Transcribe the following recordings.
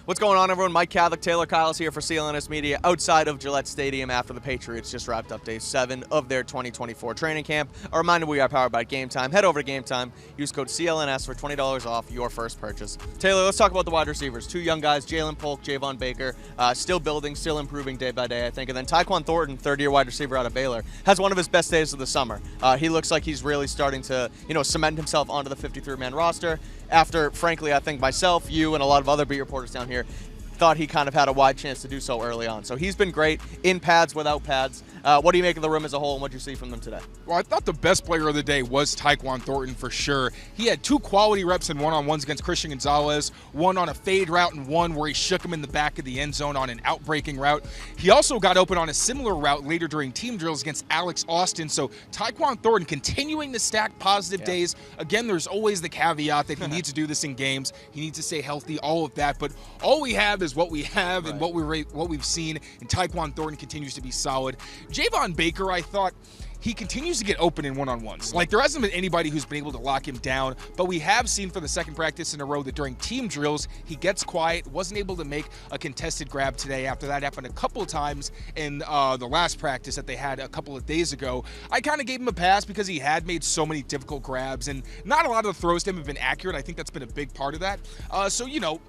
What's going on, everyone? Mike Kadlick, Tayler Kyles here for CLNS Media outside of Gillette Stadium after the Patriots just wrapped up Day 7 of their 2024 training camp. A reminder, we are powered by Game Time. Head over to Game Time. Use code CLNS for $20 off your first purchase. Taylor, let's talk about the wide receivers. Two young guys, Jalen Polk, Javon Baker, still building, still improving day by day, I think. And then Tyquan Thornton, third-year wide receiver out of Baylor, has one of his best days of the summer. He looks like he's really starting to, cement himself onto the 53-man roster after, frankly, I think myself, you, and a lot of other beat reporters down here thought he kind of had a wide chance to do so early on. So he's been great in pads, without pads. What do you make of the room as a whole, and what did you see from them today? Well, I thought the best player of the day was Tyquan Thornton for sure. He had two quality reps in one-on-ones against Christian Gonzalez, one on a fade route and one where he shook him in the back of the end zone on an out-breaking route. He also got open on a similar route later during team drills against Alex Austin. So Tyquan Thornton continuing to stack positive days. Again, there's always the caveat that he needs to do this in games. He needs to stay healthy, all of that. But all we have is what we have, and what we've seen, and Tyquan Thornton continues to be solid. Javon Baker, I thought, he continues to get open in one-on-ones. Like, there hasn't been anybody who's been able to lock him down, but we have seen for the second practice in a row that during team drills, he gets quiet, wasn't able to make a contested grab today. After that happened a couple of times in the last practice that they had a couple of days ago. I kind of gave him a pass because he had made so many difficult grabs, and not a lot of the throws to him have been accurate. I think that's been a big part of that. So,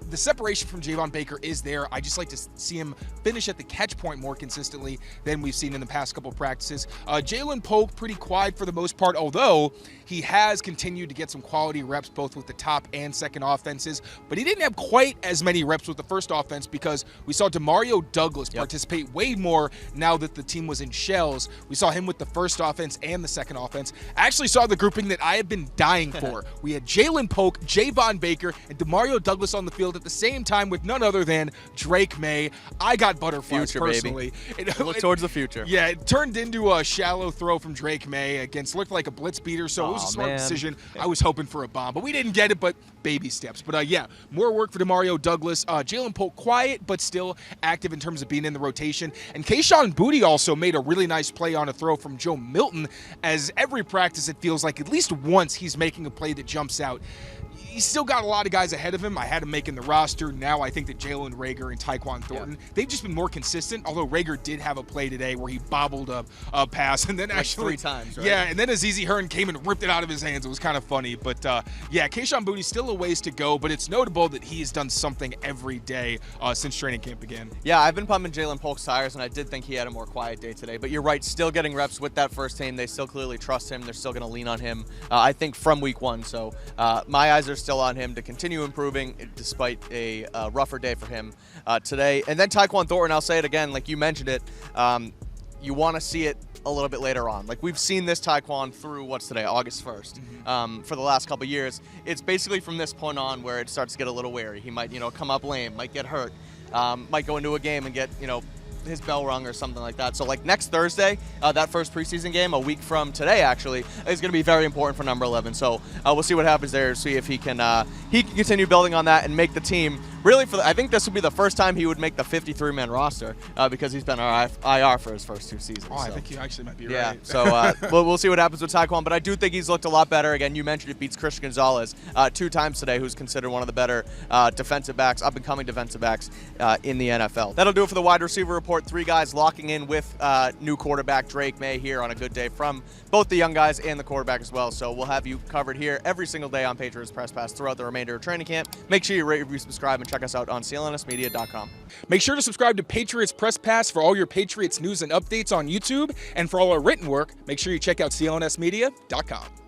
the separation from Javon Baker is there. I just like to see him finish at the catch point more consistently than we've seen in the past couple of practices. Jalen Polk, pretty quiet for the most part, although he has continued to get some quality reps both with the top and second offenses, but he didn't have quite as many reps with the first offense because we saw Demario Douglas participate way more now that the team was in shells. We saw him with the first offense and the second offense. I actually saw the grouping that I have been dying for. We had Jalen Polk, Javon Baker, and Demario Douglas on the field at the same time with none other than Drake May. I got butterflies personally. Look towards the future. Yeah, it turned into a shallow throw from Drake May against looked like a blitz beater, so it was a smart decision. I was hoping for a bomb, but we didn't get it, but baby steps. But more work for Demario Douglas. Jalen Polk quiet, but still active in terms of being in the rotation. And Kayshon Boutte also made a really nice play on a throw from Joe Milton. As every practice, it feels like at least once he's making a play that jumps out. He's still got a lot of guys ahead of him. I had him making the roster. Now I think that Jalen Reagor and Tyquan Thornton, they've just been more consistent, although Reagor did have a play today where he bobbled a pass and then like actually 3 times, right? Yeah, and then Azizi Hearn came and ripped it out of his hands. It was kind of funny. But Kayshon Boutte's still a ways to go, but it's notable that he's done something every day since training camp began. Yeah, I've been pumping Jalen Polk's tires, and I did think he had a more quiet day today. But you're right, still getting reps with that first team. They still clearly trust him. They're still going to lean on him, I think, from week 1. So my eyes are still on him to continue improving despite a rougher day for him today. And then Tyquan Thornton, I'll say it again, like you mentioned it, you want to see it a little bit later on. Like, we've seen this Tyquan through, what's today, August 1st, for the last couple years. It's basically from this point on where it starts to get a little wary. He might, come up lame, might get hurt, might go into a game and get, his bell rung or something like that. So, like, next Thursday, that first preseason game, a week from today, actually, is going to be very important for number 11. So we'll see what happens there, see if he can continue building on that and make the team. Really, I think this would be the first time he would make the 53-man roster because he's been on IR for his first 2 seasons. Oh, I think you actually might be right. Yeah, so we'll see what happens with Tyquan, but I do think he's looked a lot better. Again, you mentioned it beats Christian Gonzalez 2 times today, who's considered one of the better defensive backs, up-and-coming defensive backs in the NFL. That'll do it for the wide receiver report. 3 guys locking in with new quarterback Drake May here on a good day from both the young guys and the quarterback as well. So we'll have you covered here every single day on Patriots Press Pass throughout the remainder of training camp. Make sure you rate, review, subscribe, and check us out on CLNSmedia.com. Make sure to subscribe to Patriots Press Pass for all your Patriots news and updates on YouTube. And for all our written work, make sure you check out CLNSmedia.com.